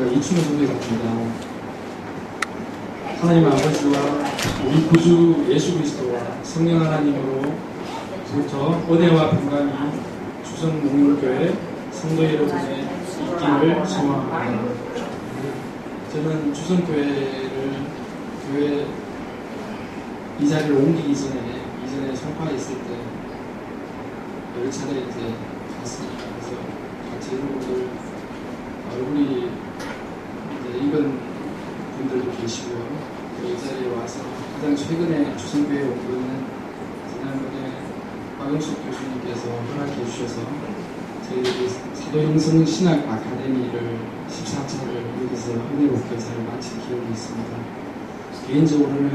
이충현 선배입니다. 하나님 아버지와 우리 구주 예수 그리스도와 성령 하나님으로부터 은혜와 평강이 주성목물교회 성도 여러분의 있기를 소망합니다. 저는 주성교회를 교회 이 자리를 옮기기 이전에 송파에 있을 때 여러 차례 이제 갔습니다. 그래서 같이 여러분들 얼굴이 이제 익은 분들도 계시고요. 이 자리에 와서 가장 최근에 주성교회에 온 거는 지난번에 박영숙 교수님께서 허락해 주셔서 저희 사도행성 신학 아카데미를 14차를 여기서 은혜롭게 잘 마친 기억이 있습니다. 개인적으로는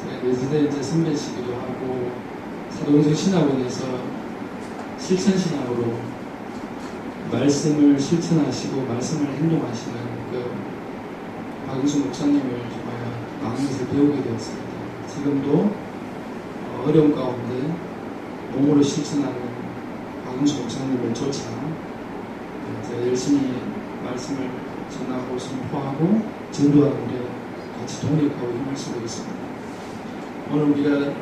제가 레지던트 선배시기도 하고 사도행성 신학원에서 실천신학으로 말씀을 실천하시고 말씀을 행동하시는 그 박영수 목사님을 정말 마음에서 배우게 되었습니다. 지금도 어려운 가운데 몸으로 실천하는 박영수 목사님을 쫓아 제가 열심히 말씀을 전하고 선포하고 전도하는 데 같이 동력하고 힘을 쓰고 있습니다. 오늘 우리가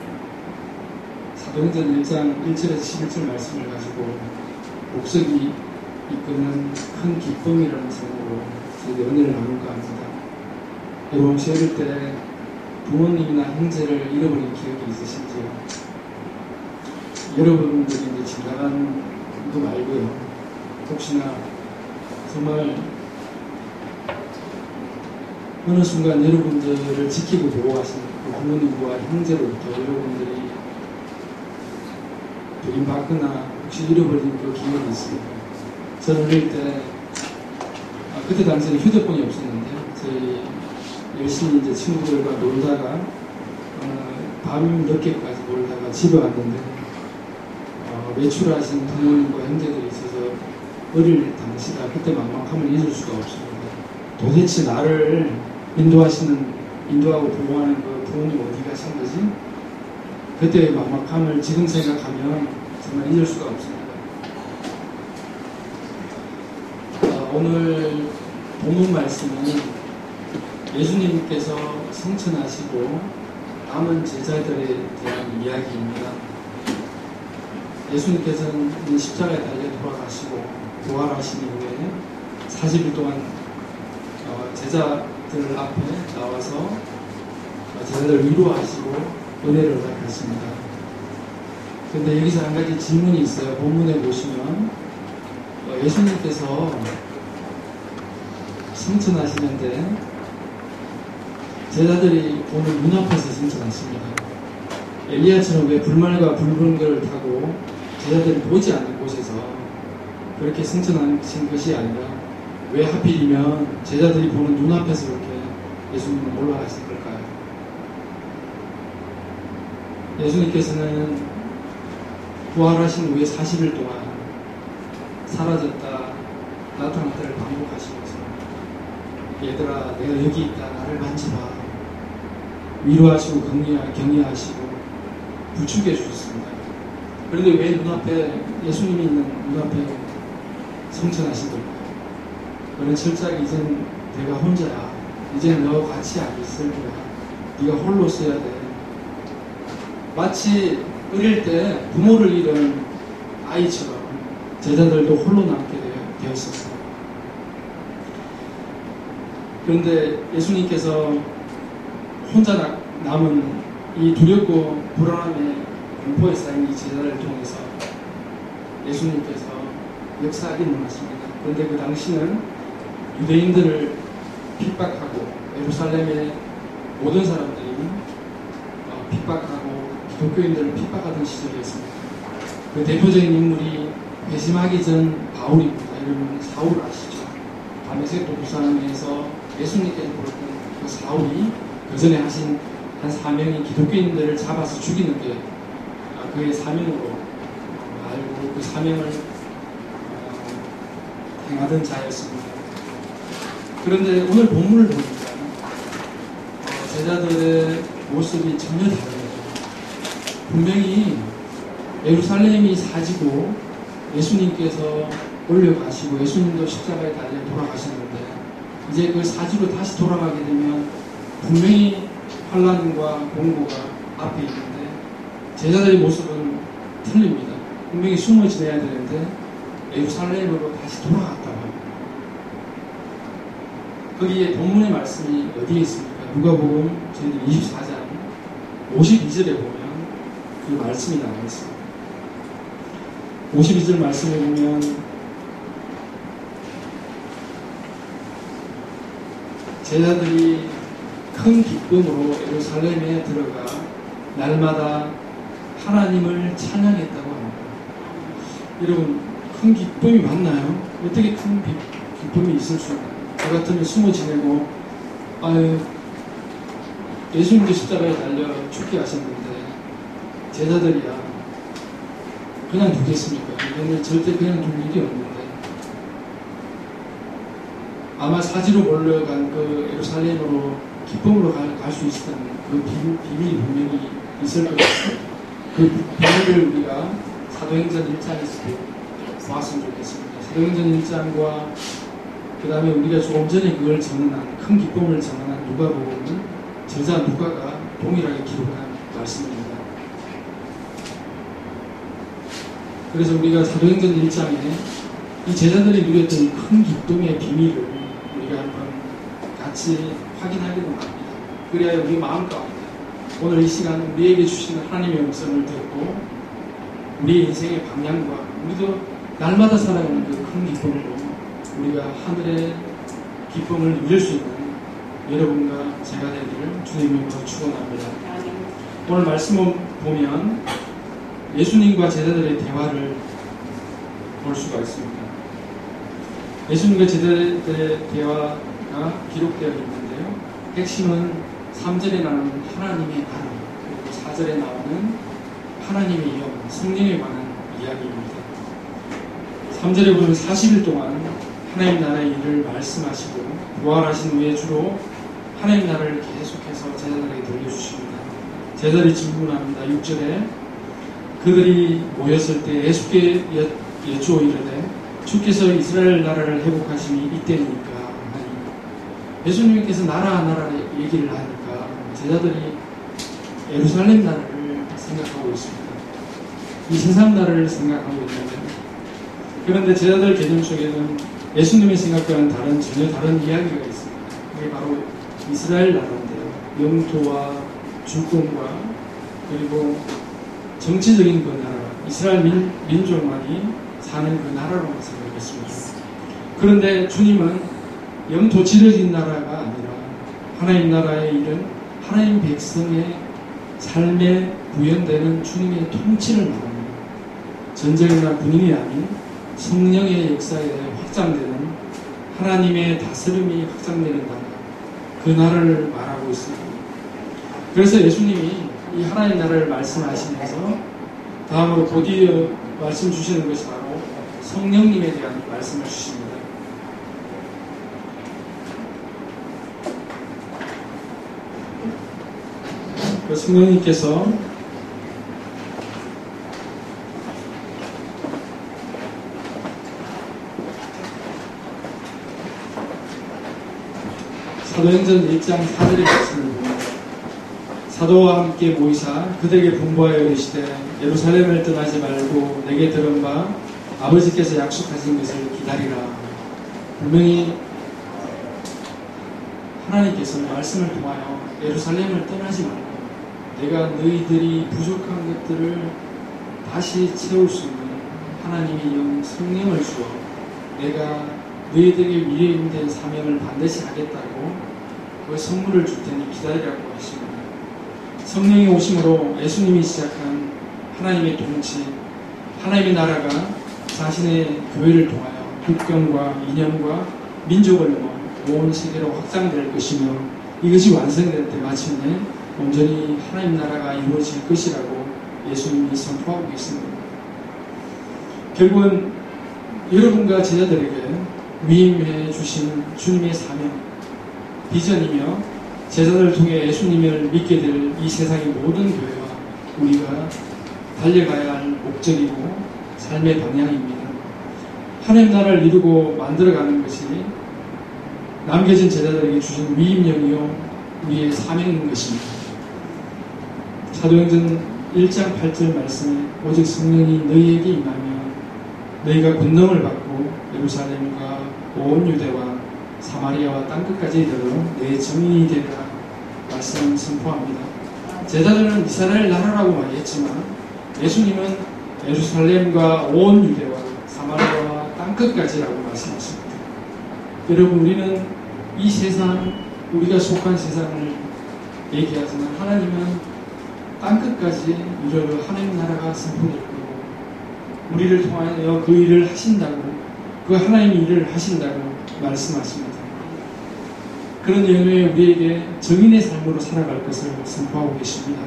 사도행전 1장 1절에서 11절 말씀을 가지고 복석이 이끄는 큰 기쁨이라는 제목으로 저희가 은혜를 나눌까 합니다. 여러분 혹시 어릴 때 부모님이나 형제를 잃어버린 기억이 있으신지요? 여러분들이 이제 지나간 거 말고요. 혹시나 정말 어느 순간 여러분들을 지키고 보호하신 그 부모님과 형제로부터 여러분들이 버림받거나 혹시 잃어버린 그 기억이 있습니다. 저는 어릴 때 그때 당시에는 휴대폰이 없었는데 저희 열심히 이제 친구들과 놀다가 밤 늦게까지 놀다가 집에 왔는데 외출하신 부모님과 형제들이 있어서 어릴 당시라 그때 막막함을 잊을 수가 없습니다. 도대체 나를 인도하고 보호하는 그 부모님 어디 가신 거지? 그때의 막막함을 지금 생각하면 정말 잊을 수가 없습니다. 오늘 본문 말씀은 예수님께서 성천하시고 남은 제자들에 대한 이야기입니다. 예수님께서는 십자가에 달려 돌아가시고 부활하신 이후에 40일 동안 제자들 앞에 나와서 제자들을 위로하시고 은혜를 허락하십니다. 그런데 여기서 한 가지 질문이 있어요. 본문에 보시면 예수님께서 성천하시는데 제자들이 보는 눈앞에서 성천하십니다. 엘리야처럼 왜 불말과 붉은 것을 타고 제자들이 보지 않는 곳에서 그렇게 성천하신 것이 아니라 왜 하필이면 제자들이 보는 눈앞에서 그렇게 예수님은 올라가신 걸까요? 예수님께서는 부활하신 후에 40일 동안 사라졌다 나타났다를 반복하시면서 얘들아 내가 여기 있다 나를 만져봐 위로하시고 격려하시고 부축해 주셨습니다. 그런데 왜 눈앞에 예수님이 있는 눈앞에 성천하신 걸까요? 너는 철저하게 이젠 내가 혼자야. 이젠 너 같이 안 있을 거야. 네가 홀로 써야 돼. 마치 어릴 때 부모를 잃은 아이처럼 제자들도 홀로 남게 되었습니다. 그런데 예수님께서 혼자 남은 이 두렵고 불안함의 공포에 쌓인 이 제자를 통해서 예수님께서 역사하기는 하십니다. 그런데 그 당시는 유대인들을 핍박하고 예루살렘의 모든 사람들이 핍박하고 기독교인들을 핍박하던 시절이었습니다. 그 대표적인 인물이 회심하기 전 바울입니다. 여러분 사울 아시죠? 다메섹 도구상에서 예수님께서 부르던 그 사울이 그 전에 하신 한 사명이 기독교인들을 잡아서 죽이는 게 그의 사명으로 알고 그 사명을 행하던 자였습니다. 그런데 오늘 본문을 보니까 제자들의 모습이 전혀 다릅니다. 분명히 예루살렘이 사지고 예수님께서 올려가시고 예수님도 십자가에 달려 돌아가셨는데 이제 그 사지로 다시 돌아가게 되면 분명히 환란과 공고가 앞에 있는데 제자들의 모습은 틀립니다. 분명히 숨어 지내야 되는데 예루살렘으로 다시 돌아갔다고 합니다. 거기에 본문의 말씀이 어디에 있습니까? 누가복음 저희들 24장 52절에 보면 그 말씀이 나와 있습니다. 52절 말씀에 보면 제자들이 큰 기쁨으로 예루살렘에 들어가 날마다 하나님을 찬양했다고 합니다. 여러분, 큰 기쁨이 맞나요? 어떻게 큰 기쁨이 있을 수 있나요? 저 같으면 숨어 지내고 예수님도 십자가에 달려 죽게 하셨는데 제자들이야 그냥 두겠습니까? 이거는 절대 그냥 둘 일이 없는데 아마 사지로 몰려간 그 예루살렘으로 기쁨으로 갈 수 있었던 그 비밀이 분명히 있을 것 같습니다. 그 비밀을 우리가 사도행전 1장에서 보았으면 좋겠습니다. 사도행전 1장과 그 다음에 우리가 조금 전에 그걸 전언한 큰 기쁨을 전언한 누가복음은 저자 누가가 동일하게 기록한 말씀입니다. 그래서 우리가 사도행전 1장에 이 제자들이 누렸던 큰 기쁨의 비밀을 우리가 한번 같이 확인하기로 합니다. 그래야 우리 마음 가운데 오늘 이 시간 우리에게 주시는 하나님의 음성을 듣고 우리의 인생의 방향과 우리도 날마다 살아가는 그 큰 기쁨으로 우리가 하늘의 기쁨을 누릴 수 있는 여러분과 제가 되기를 주님으로 축원합니다. 오늘 말씀을 보면 예수님과 제자들의 대화를 볼 수가 있습니다. 예수님과 제자들의 대화가 기록되어 있는데요. 핵심은 3절에 나오는 하나님의 나라, 그리고 4절에 나오는 하나님의 영, 성령에 관한 이야기입니다. 3절에 보면 40일 동안 하나님 나라의 일을 말씀하시고 부활하신 후에 주로 하나님 나라를 계속해서 제자들에게 들려주십니다. 제자들이 질문합니다. 6절에 그들이 모였을 때 예수께 여쭈어 이르되 주께서 이스라엘 나라를 회복하심이 이때입니까? 예수님께서 나라 얘기를 하니까 제자들이 예루살렘 나라를 생각하고 있습니다. 이 세상 나라를 생각하고 있는데 그런데 제자들 개념 속에는 예수님의 생각과는 전혀 다른 이야기가 있습니다. 그게 바로 이스라엘 나라인데요. 영토와 주권과 그리고 정치적인 그 나라, 이스라엘 민족만이 사는 그 나라로만 생각했습니다. 그런데 주님은 영토 지려진 나라가 아니라 하나님 나라의 일은 하나님 백성의 삶에 구현되는 주님의 통치를 말합니다. 전쟁이나 군인이 아닌 성령의 역사에 확장되는 하나님의 다스림이 확장되는 나라, 그 나라를 말하고 있습니다. 그래서 예수님이 이 하나님 나라를 말씀하시면서 다음으로 곧이어 말씀 주시는 것이 바로 성령님에 대한 말씀을 주십니다. 그 성령님께서 사도행전 1장 4절의 말씀을 봅니다. 사도와 함께 모이사 그들에게 분부하여 이르시되 예루살렘을 떠나지 말고 내게 들은 바 아버지께서 약속하신 것을 기다리라. 분명히 하나님께서 말씀을 통하여 예루살렘을 떠나지 말고 내가 너희들이 부족한 것들을 다시 채울 수 있는 하나님의 영 성령을 주어 내가 너희들에게 위임된 사명을 반드시 하겠다고 그 선물을 줄 테니 기다리라고 하십니다. 성령이 오심으로 예수님이 시작한 하나님의 통치, 하나님의 나라가 자신의 교회를 통하여 국경과 이념과 민족을 넘어 온 세계로 확장될 것이며 이것이 완성될 때 마침내 온전히 하나님 나라가 이루어질 것이라고 예수님이 선포하고 계십니다. 결국은 여러분과 제자들에게 위임해 주신 주님의 사명, 비전이며 제자들을 통해 예수님을 믿게 될 이 세상의 모든 교회와 우리가 달려가야 할 목적이고 삶의 방향입니다. 하나님 나라를 이루고 만들어가는 것이 남겨진 제자들에게 주신 위임령이요 우리의 사명인 것입니다. 사도행전 1장 8절 말씀에 오직 성령이 너희에게 임하면 너희가 권능을 받고 예루살렘과 온 유대와 사마리아와 땅끝까지 이르러 내 증인이 되리라 말씀을 선포합니다. 제자들은 이스라엘 나라라고 많이 했지만 예수님은 예루살렘과 온 유대와 사마리아와 땅끝까지라고 말씀하십니다. 여러분, 우리는 이 세상, 우리가 속한 세상을 얘기하지만 하나님은 땅끝까지 이르러 하나님 나라가 선포될 거고 우리를 통하여 그 일을 하신다고, 그 하나님의 일을 하신다고 말씀하십니다. 그런 의미에 우리에게 정인의 삶으로 살아갈 것을 선포하고 계십니다.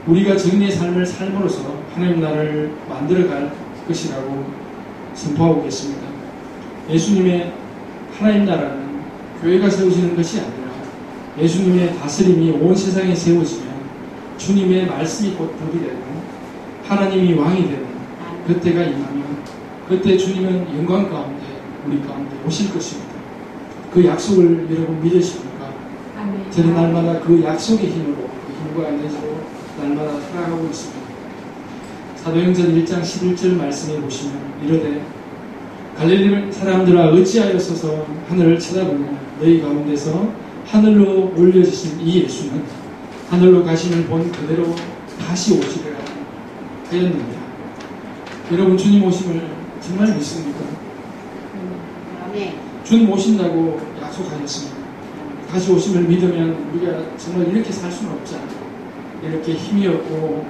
우리가 정인의 삶을 삶으로써 하나님 나라를 만들어갈 것이라고 선포하고 계십니다. 예수님의 하나님 나라는 교회가 세워지는 것이 아니라 예수님의 다스림이 온 세상에 세워지면 주님의 말씀이 곧 법이 되고 하나님이 왕이 되는 그때가 임하면 그때 주님은 영광 가운데 우리 가운데 오실 것입니다. 그 약속을 여러분 믿으십니까? 저는 날마다 그 약속의 힘으로, 그 힘과 에너지로 날마다 살아가고 있습니다. 사도행전 1장 11절 말씀해 보시면 이르되 갈릴리 사람들아 어찌하여 서서 하늘을 쳐다보냐 너희 가운데서 하늘로 올려지신 이 예수는 하늘로 가심을 본 그대로 다시 오시리라 하였느니라. 여러분, 주님 오심을 정말 믿습니까? 주님 오신다고 약속하셨습니다. 다시 오심을 믿으면 우리가 정말 이렇게 살 수는 없잖아요. 이렇게 힘이 없고.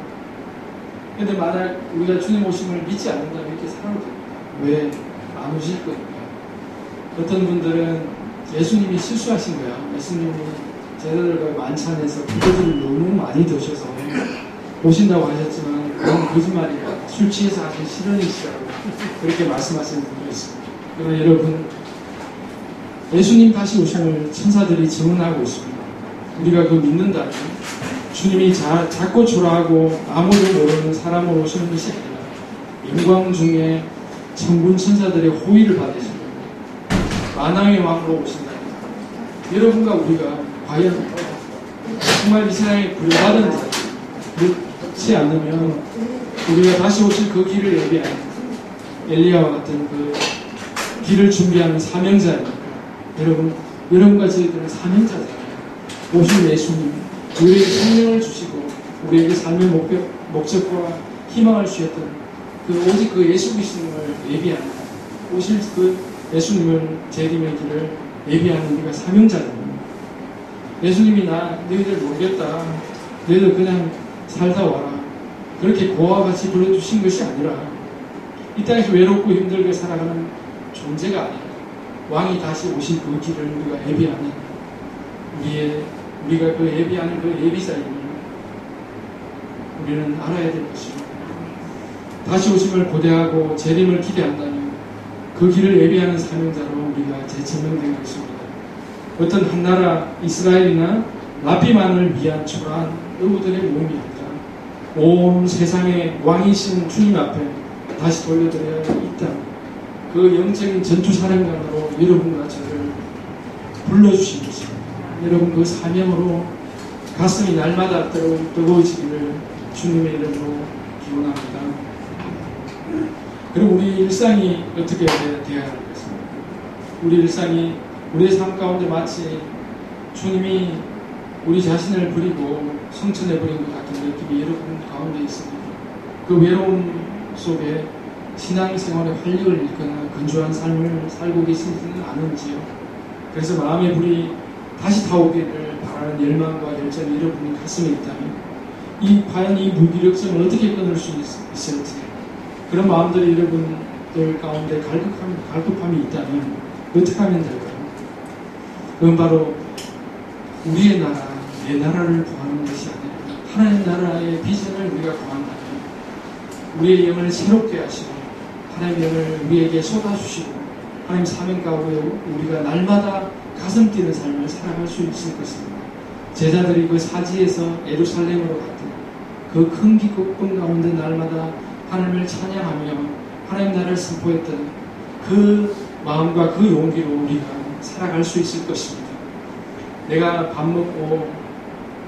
근데 만약 우리가 주님 오심을 믿지 않는다면 이렇게 살아도 됩니다. 왜? 안 오실 거니까. 어떤 분들은 예수님이 실수하신 거야. 예수님이 제자들과 만찬에서 그것을 너무 많이 드셔서 오신다고 하셨지만 그건 거짓말이야. 술 취해서 하신 실언이시라고 그렇게 말씀하시는 분도 있습니다. 그러나 여러분, 예수님 다시 오심을 천사들이 증언하고 있습니다. 우리가 그 믿는다면 주님이 작고 초라하고 아무도 모르는 사람으로 오시는 것이 아니라 영광 중에 천군 천사들의 호의를 받으시고 만왕의 왕으로 오신다. 여러분과 우리가 과연 정말 이 세상에 부여받은 자, 그렇지 않으면 우리가 다시 오실 그 길을 예비하는 엘리야와 같은 그 길을 준비하는 사명자입니다. 여러분과 저희들은 사명자잖아요. 오신 예수님, 우리에게 생명을 주시고 우리에게 삶의 목적과 희망을 주셨던 오직 그 예수 그리스도를 예비하는, 오실 그 예수님을 재림의 길을 예비하는 우리가 사명자입니다. 예수님이 너희들 모르겠다, 너희들 그냥 살다 와라, 그렇게 고와 같이 불러주신 것이 아니라 이 땅에서 외롭고 힘들게 살아가는 존재가 아니라 왕이 다시 오실 그 길을 우리가 예비하는 우리가 그 예비하는 그 예비자임을 우리는 알아야 될 것입니다. 다시 오심을 고대하고 재림을 기대한다면 그 길을 예비하는 사명자로 우리가 재청명된 것입니다. 어떤 한 나라 이스라엘이나 라피만을 위한 초라한 의무들의 모임이 아니라 온 세상의 왕이신 주님 앞에 다시 돌려드려야 있다는 그 영적인 전투사령관으로 여러분과 저를 불러주신 것입니다. 여러분, 그 사명으로 가슴이 날마다 뜨거워지기를 주님의 이름으로 기원합니다. 그리고 우리 일상이 어떻게 되어야 하겠습니까? 우리 일상이 우리의 삶 가운데 마치 주님이 우리 자신을 버리고 성천해버린 것 같은 느낌이 여러분 가운데 있습니다. 그 외로움 속에 신앙생활의 활력을 잃거나 건조한 삶을 살고 계시지는 않은지요. 그래서 마음의 불이 다시 타오기를 바라는 열망과 열정이 여러분의 가슴에 있다면 과연 이 무기력성을 어떻게 끊을 수 있을지, 그런 마음들이 여러분들 가운데 갈급함이 있다면 어떻게 하면 될까요? 그건 바로 우리의 나라, 내 나라를 구하는 것이 아니라 하나님 나라의 비전을 우리가 구한다면 우리의 영을 새롭게 하시고 하나님의 영을 우리에게 쏟아주시고 하나님 사명 가운데 우리가 날마다 가슴 뛰는 삶을 살아갈 수 있을 것입니다. 제자들이 그 사지에서 예루살렘으로 갔던 그 큰 기쁨 가운데 날마다 하나님을 찬양하며 하나님 나라를 선포했던 그 마음과 그 용기로 우리가 살아갈 수 있을 것입니다. 내가 밥 먹고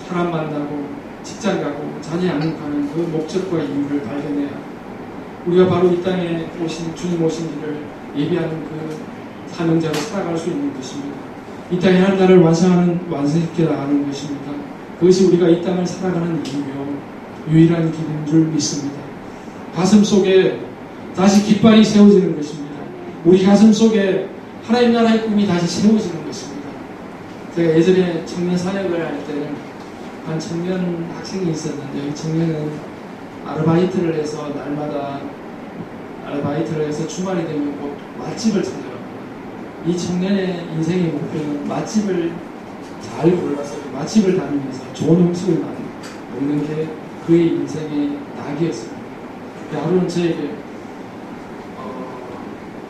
사람 만나고 직장 가고 자녀 양육하는 그 목적과 이유를 발견해야 우리가 바로 이 땅에 오신 주님 오신 길을 예비하는 그 사명자로 살아갈 수 있는 것입니다. 이 땅에 한 나라를 완성시켜 나가는 것입니다. 그것이 우리가 이 땅을 살아가는 이유며 유일한 길인 줄 믿습니다. 가슴 속에 다시 깃발이 세워지는 것입니다. 우리 가슴 속에 하나님 나라의 꿈이 다시 세워지는 것입니다. 제가 예전에 청년 사역을 할 때는 한 청년 학생이 있었는데 이 청년은 아르바이트를 해서 날마다 아르바이트를 해서 주말이 되면 꼭 맛집을 찾아갑니다. 이 청년의 인생의 목표는 맛집을 잘 골라서 맛집을 다니면서 좋은 음식을 먹는 게 그의 인생의 낙이었습니다. 하루는 저에게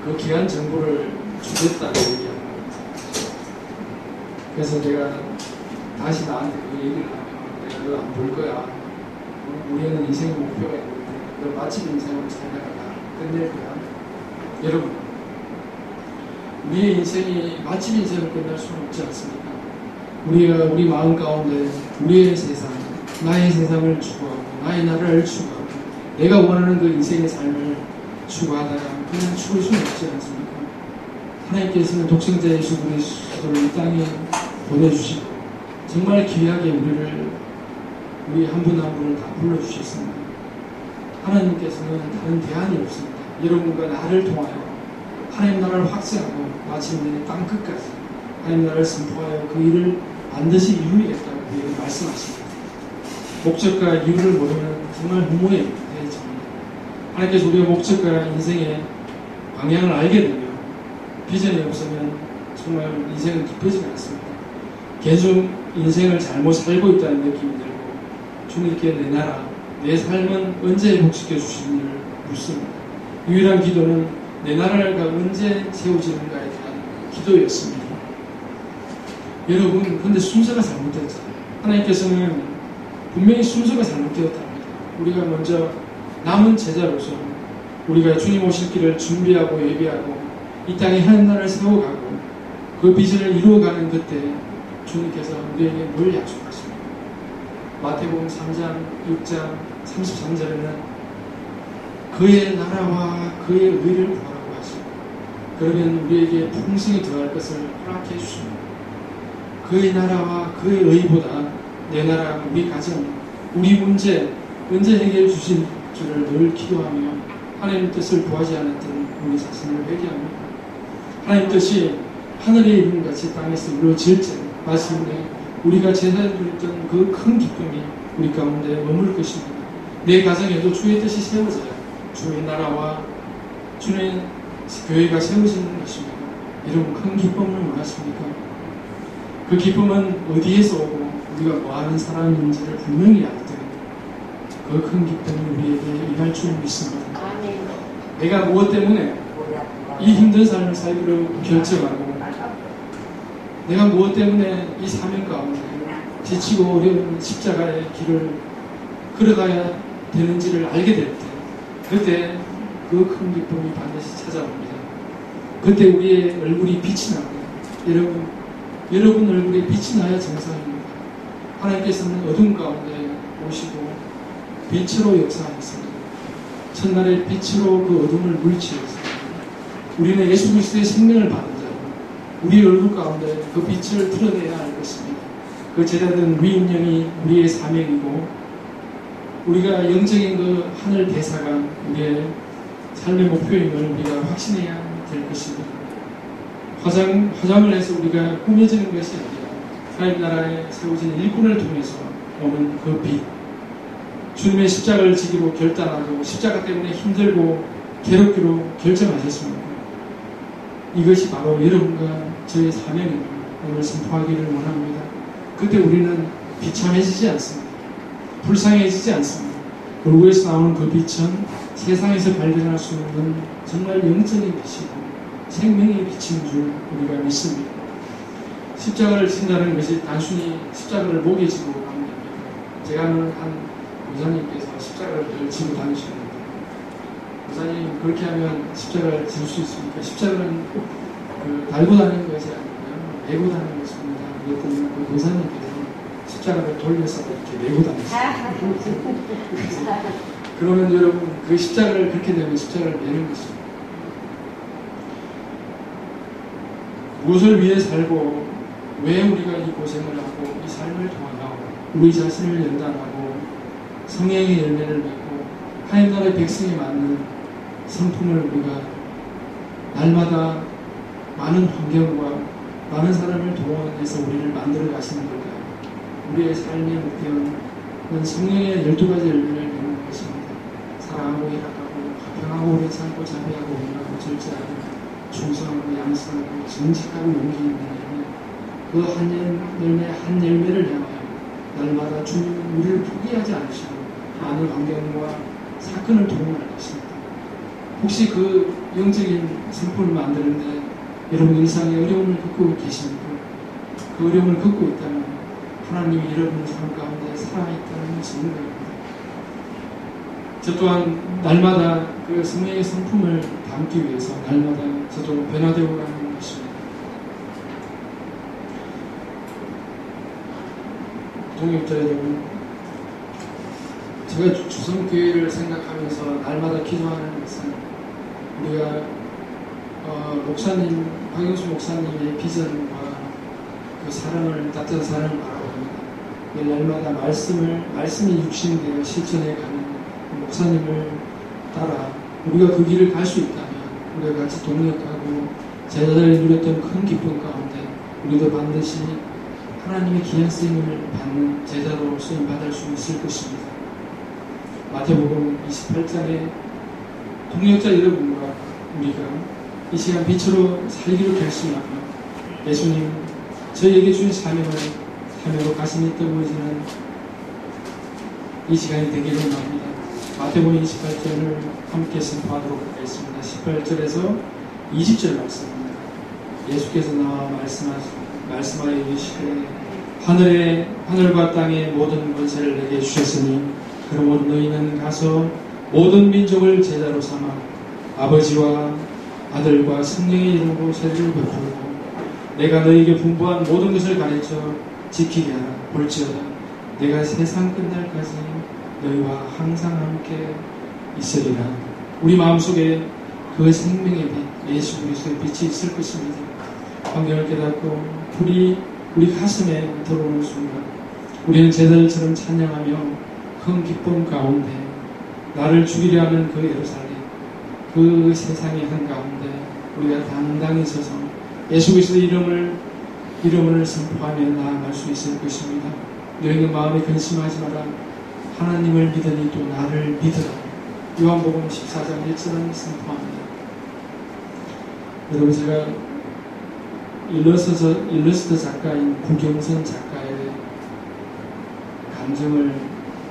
그 귀한 정보를 주겠다고 얘기하는 겁니다. 그래서 제가 다시 나한테 그 얘기를 하면 내가 너 안 볼 거야. 우리는 인생의 목표가 있는데 너 맛집 인생으로 살다가 끝낼 거야. 여러분, 우리의 인생이 맛집 인생으로 끝날 수는 없지 않습니까? 우리가 우리 마음 가운데 우리의 세상, 나의 세상을 추구하고 나의 나라를 추구하고 내가 원하는 그 인생의 삶을 추구하다가 그냥 죽을 수는 없지 않습니까? 하나님께서는 독생자 예수 그리스도를 이 땅에 보내주시고 정말 귀하게 우리 한 분 한 분을 다 불러주셨습니다. 하나님께서는 다른 대안이 없습니다. 여러분과 나를 통하여 하나님 나라를 확증하고 마침내 땅 끝까지 하나님 나라를 선포하여 그 일을 반드시 이루겠다고 우리에게 말씀하십니다. 목적과 이유를 모르면 정말 무모해 대해집니다. 하나님께서 우리의 목적과 인생의 방향을 알게 되면 비전이 없으면 정말 인생은 기쁘지 않습니다. 계속 인생을 잘못 살고 있다는 느낌이 들고 주님께 내 나라, 내 삶은 언제 회복시켜 주시는지를 묻습니다. 유일한 기도는 내 나라가 언제 세워지는가에 대한 기도였습니다. 여러분, 근데 순서가 잘못됐잖아요. 하나님께서는 분명히 순서가 잘못되었답니다. 우리가 먼저 남은 제자로서 우리가 주님 오실 길을 준비하고 예비하고 이 땅에 하나님 나라를 세워가고 그 비전을 이루어가는 그때 주님께서 우리에게 뭘 약속하십니까? 마태복음 3장, 6장, 33절에는 그의 나라와 그의 의를 구하라고 하시고 그러면 우리에게 풍성히 더할 것을 허락해 주십니다. 그의 나라와 그의 의보다 내 나라, 우리 가정, 우리 문제 언제 해결해 주실 줄을 늘 기도하며 하나님 뜻을 구하지 않았던 우리 자신을 회개합니다. 하나님 뜻이 하늘에 이룬 같이 땅에서 이루어질 때 마침내 우리가 제사를 드렸던 그 큰 기쁨이 우리 가운데 머물 것입니다. 내 가정에도 주의 뜻이 세워져야 주의 나라와 주의 교회가 세워지는 것입니다. 여러분, 큰 기쁨을 원하십니까? 그 기쁨은 어디에서 오고 우리가 뭐하는 사람인지를 분명히 알 때 그 큰 기쁨이 우리에게 임할 줄 믿습니다. 내가 무엇 때문에 이 힘든 삶을 살기로 결정하고 내가 무엇 때문에 이 사명 가운데 지치고 어려운 십자가의 길을 걸어가야 되는지를 알게 될 때 그때 그 큰 기쁨이 반드시 찾아옵니다. 그때 우리의 얼굴이 빛이 납니다. 여러분 얼굴에 빛이 나야 정상입니다. 하나님께서는 어둠 가운데 오시고 빛으로 역사하셨습니다. 첫날에 빛으로 그 어둠을 물리치셨습니다. 우리는 예수 그리스도의 생명을 받은 자로 우리 얼굴 가운데 그 빛을 드러내야 할 것입니다. 그 제자된 위임령이 우리의 사명이고 우리가 영적인 그 하늘 대사가 우리의 삶의 목표임을 우리가 확신해야 될 것입니다. 화장을 해서 우리가 꾸며지는 것이 아니라 하나님 나라에 세워진 일꾼을 통해서 오는 그 빛, 주님의 십자가를 지기로 결단하고 십자가 때문에 힘들고 괴롭기로 결정하셨습니다. 이것이 바로 여러분과 저의 사명입니다. 오늘 선포하기를 원합니다. 그때 우리는 비참해지지 않습니다. 불쌍해지지 않습니다. 얼굴에서 나오는 그 빛은 세상에서 발견할 수 없는 정말 영적인 빛이고 생명의 빛인 줄 우리가 믿습니다. 십자가를 진다는 것이 단순히 십자가를 목에 지고 가는 겁니다. 제가 아는 한 목사님께서 십자가를 늘 지고 다니시는데 목사님 그렇게 하면 십자가를 질 수 있습니까? 십자가는 달고 다니는 것이 아니고 메고 다니는 것입니다. 그랬더니 그 도사님께서 십자가를 돌려서 이렇게 메고 다녔어요. 그러면 여러분 그 십자가를 그렇게 되면 십자가를 메는 것입니다. 무엇을 위해 살고 왜 우리가 이 고생을 하고 이 삶을 통하여 우리 자신을 연단하고 성령의 열매를 맺고 하나님 나라의 백성에 맞는 성품을 우리가 날마다 많은 환경과 많은 사람을 동원해서 우리를 만들어 가시는 걸까요? 우리의 삶의 목표는 성령의 12가지 열매를 맺는 것입니다. 사랑하고 일하고 화평하고 오래 살고 자비하고 온유하고 절제하고 충성하고 양성하고 정직하고 용기 있는 열매, 그 한 열매를 향하여 날마다 주님은 우리를 포기하지 않으시고 많은 환경과 사건을 동원할 것입니다. 혹시 그 영적인 성품을 만드는데 여러분 일상의 어려움을 겪고 계십니까? 그 어려움을 겪고 있다면 하나님이 여러분의 삶 가운데 살아있다는 증거입니다. 저 또한 날마다 그 성령의 성품을 담기 위해서 날마다 저도 변화되어 가는 것입니다. 동역자 여러분, 제가 주성교회를 생각하면서 날마다 기도하는 것은 우리가 목사님, 박영수 목사님의 비전과 그 사랑을, 따뜻한 사랑을 바라봅니다. 날마다 말씀이 육신되어 실천해 가는 목사님을 따라 우리가 그 길을 갈 수 있다면 우리가 같이 동역하고 제자들이 누렸던 큰 기쁨 가운데 우리도 반드시 하나님의 귀한 쓰임을 받는 제자로 쓰임받을 수 있을 것입니다. 마태복음 28장에 동역자 여러분과 우리가 이 시간 빛으로 살기로 결심하며 예수님 저희에게 주신 사명으로 가슴이 뜨거워지는 이 시간이 되기를 원합니다. 마태복음 28절을 함께 선포하도록 하겠습니다. 18절에서 20절 말씀입니다. 예수께서 나와 말씀하여 이르시되 하늘과 땅의 모든 권세를 내게 주셨으니 그러므로 너희는 가서 모든 민족을 제자로 삼아 아버지와 아들과 성령의 이름으로 세례를 베풀고 내가 너희에게 분부한 모든 것을 가르쳐 지키게 하라. 볼지어다 내가 세상 끝날까지 너희와 항상 함께 있으리라. 우리 마음속에 그 생명의 빛 예수 그리스도의 빛이 있을 것입니다. 환경을 깨닫고 우리 가슴에 들어오는 순간 우리는 제자들처럼 찬양하며 큰 기쁨 가운데 나를 죽이려 하는 그 예루살렘 그 세상의 한가운데 우리가 당당히 서서 예수 그리스도의 이름을 선포하며 나아갈 수 있을 것입니다. 너희는 마음에 근심하지 마라. 하나님을 믿으니 또 나를 믿으라. 요한복음 14장 1절을 선포합니다. 여러분 제가 일러스트 작가인 구경선 작가의 감정을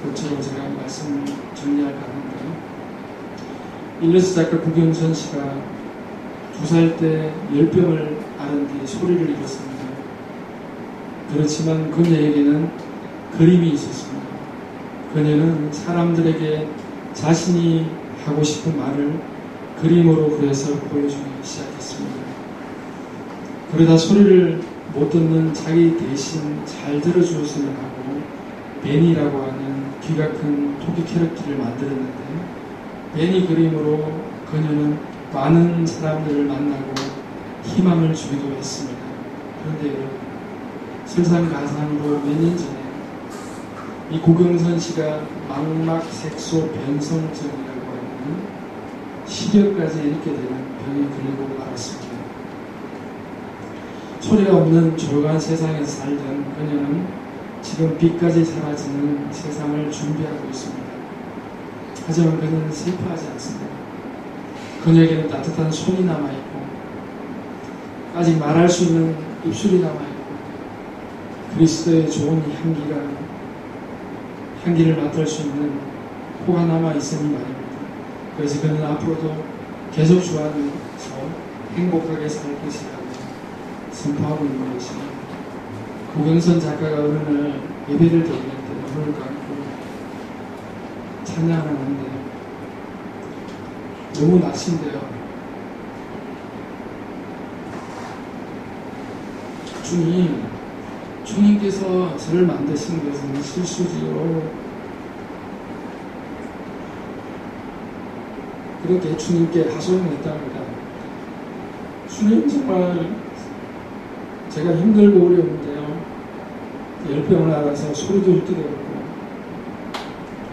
그처럼 제가 말씀을 정리할까 하는데요. 일러스트 작가 구경선 씨가 2살 때 열병을 앓은 뒤 소리를 잃었습니다. 그렇지만 그녀에게는 그림이 있었습니다. 그녀는 사람들에게 자신이 하고 싶은 말을 그림으로 그려서 보여주기 시작했습니다. 그러다 소리를 못 듣는 자기 대신 잘 들어주었으면 하고 베니라고 하는 귀가 큰 토끼 캐릭터를 만들었는데 베니 그림으로 그녀는 많은 사람들을 만나고 희망을 주기도 했습니다. 그런데 여러분 설상가상으로 몇 년 전에 이 구경선 씨가 망막색소 변성증이라고 하는 시력까지 잃게 되는 병에 걸리고 말았습니다. 소리가 없는 조용한 세상에서 살던 그녀는 지금 빛까지 사라지는 세상을 준비하고 있습니다. 하지만 그녀는 슬퍼하지 않습니다. 그녀에게는 따뜻한 손이 남아있고 아직 말할 수 있는 입술이 남아있고 그리스도의 좋은 향기를 맡을 수 있는 코가 남아있으니 말입니다. 그래서 그는 앞으로도 계속 주 안에서 행복하게 살 것이라고 선포하고 있는 것입니다. 구경선 작가가 어느 날 예배를 드리는데 눈을 감고 찬양하는데 너무 낯인데요. 주님께서 저를 만드신 것은 실수지요. 그렇게 주님께 하소연했답니다. 주님, 정말 제가 힘들고 어려운데요, 열병을 앓아서 소리도 읽게 되었고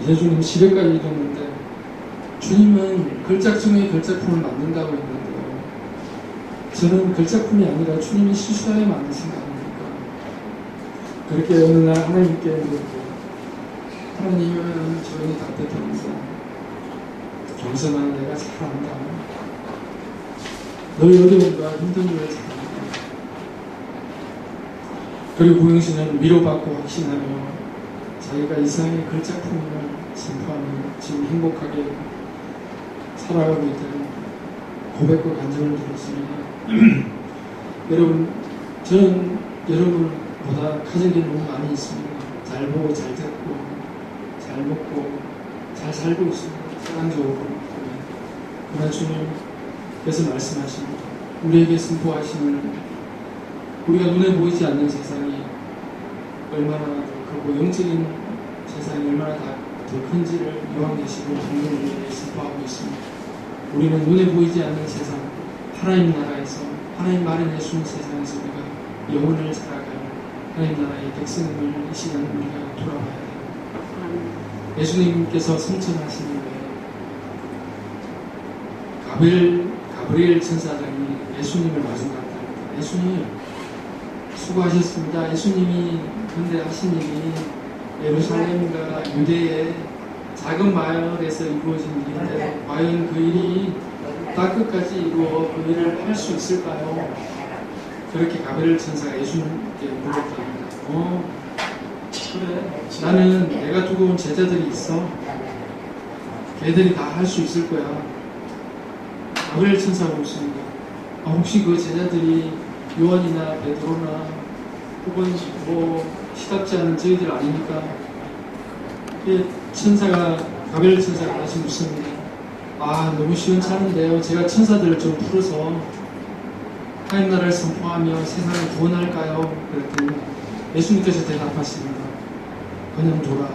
이제 주님 시력까지 이뤘는데, 주님은 걸작중에 걸작품을 만든다고 했는데요, 저는 걸작품이 아니라 주님이 실수하게 만드신 거 아닙니까? 그렇게 어느 날 하나님께 물었고, 하나님은 저희 답답합니다. 경선아, 내가 잘 안다. 너희 어려움과 힘든 걸 잘 안다. 그리고 구영신은 위로받고 확신하며 자기가 이상의 걸작품을 선포하며 지금 행복하게 살아가고 있다는 고백과 간증을 들었습니다. 여러분, 저는 여러분보다 가족이 너무 많이 있습니다. 잘 보고 잘 듣고 잘 먹고 잘 살고 있습니다. 사랑적으로. 그러나 주님께서 말씀하십니다. 우리에게 선포하시는, 우리가 눈에 보이지 않는 세상이 얼마나 더 크고 영적인 세상이 얼마나 더 큰지를 요한계시록 우리에게 선포하고 있습니다. 우리는 눈에 보이지 않는 세상, 하나님 나라에서, 하나님 마련해 준 세상에서 우리가 영혼을 살아갈 하나님 나라의 백성임을 이 시간 우리가 돌아봐야 됩니다. 예수님께서 성천하시는 후에 가브리엘 천사장이 예수님을 마중 갔다. 예수님, 수고하셨습니다. 예수님이 근데 하신 일이 예루살렘과 유대의 작은 마을에서 이루어진 일인데, 과연 그 일이 다 끝까지 이루어 그 일을 할 수 있을까요? 그렇게 가브리엘 천사가 예수님께 물었답니다. 그래, 나는 내가 두고 온 제자들이 있어. 걔들이 다 할 수 있을 거야. 가브리엘 천사가 묻습니다. 혹시 그 제자들이 요한이나 베드로나 혹은 시답지 않은 저희들 아닙니까? 가브리엘 천사가 다시 묻습니다. 너무 시원찮은데요. 제가 천사들을 좀 풀어서 하나님 나라를 선포하며 세상을 구원할까요? 그랬더니 예수님께서 대답하십니다. 그냥 둬라.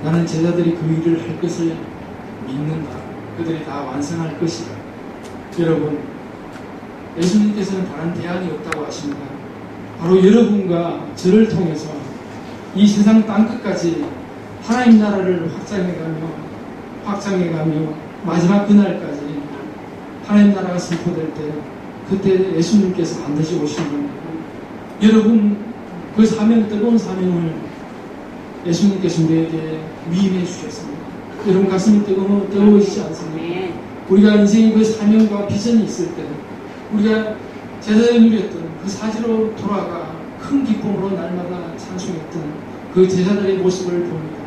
나는 제자들이 그 일을 할 것을 믿는다. 그들이 다 완성할 것이다. 여러분, 예수님께서는 다른 대안이 없다고 하십니다. 바로 여러분과 저를 통해서 이 세상 땅끝까지 하나님 나라를 확장해가며 마지막 그날까지 하나님 나라가 선포될 때, 그때 예수님께서 반드시 오시는 겁니다. 여러분, 그 뜨거운 사명을 예수님께서 우리에게 위임해 주셨습니다. 여러분 가슴이 뜨거워지지 않습니까? 우리가 인생의 그 사명과 비전이 있을 때, 우리가 제자들이 누렸던 그 사지로 돌아가 큰 기쁨으로 날마다 찬송했던 그 제자들의 모습을 봅니다.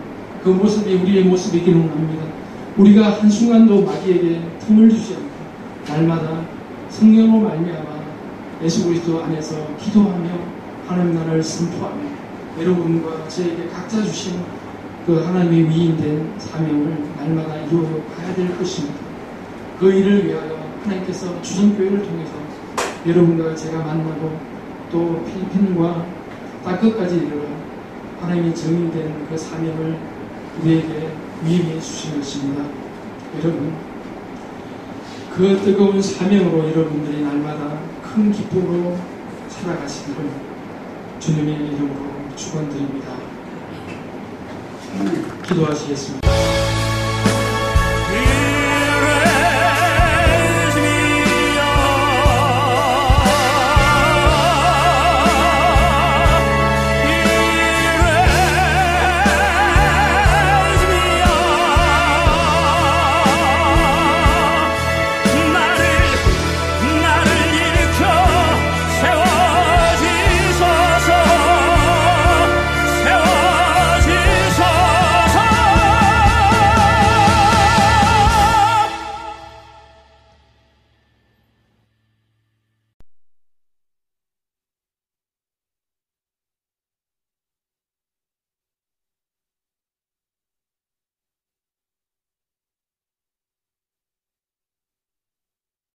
그 모습이 우리의 모습이기는 합니다. 우리가 한순간도 마귀에게 틈을 주지 않고 날마다 성령으로 말미암아 예수 그리스도 안에서 기도하며 하나님 나라를 선포하며 여러분과 저에게 각자 주신 그 하나님의 위임된 사명을 날마다 이루어가야 될 것입니다. 그 일을 위하여 하나님께서 주선교회를 통해서 여러분과 제가 만나고 또 필리핀과 땅끝까지 이르러 하나님의 정의된 그 사명을 우리에게 위임해 주신 것입니다. 여러분, 그 뜨거운 사명으로 여러분들이 날마다 큰 기쁨으로 살아가시기를 주님의 이름으로 축원드립니다. 기도하시겠습니다.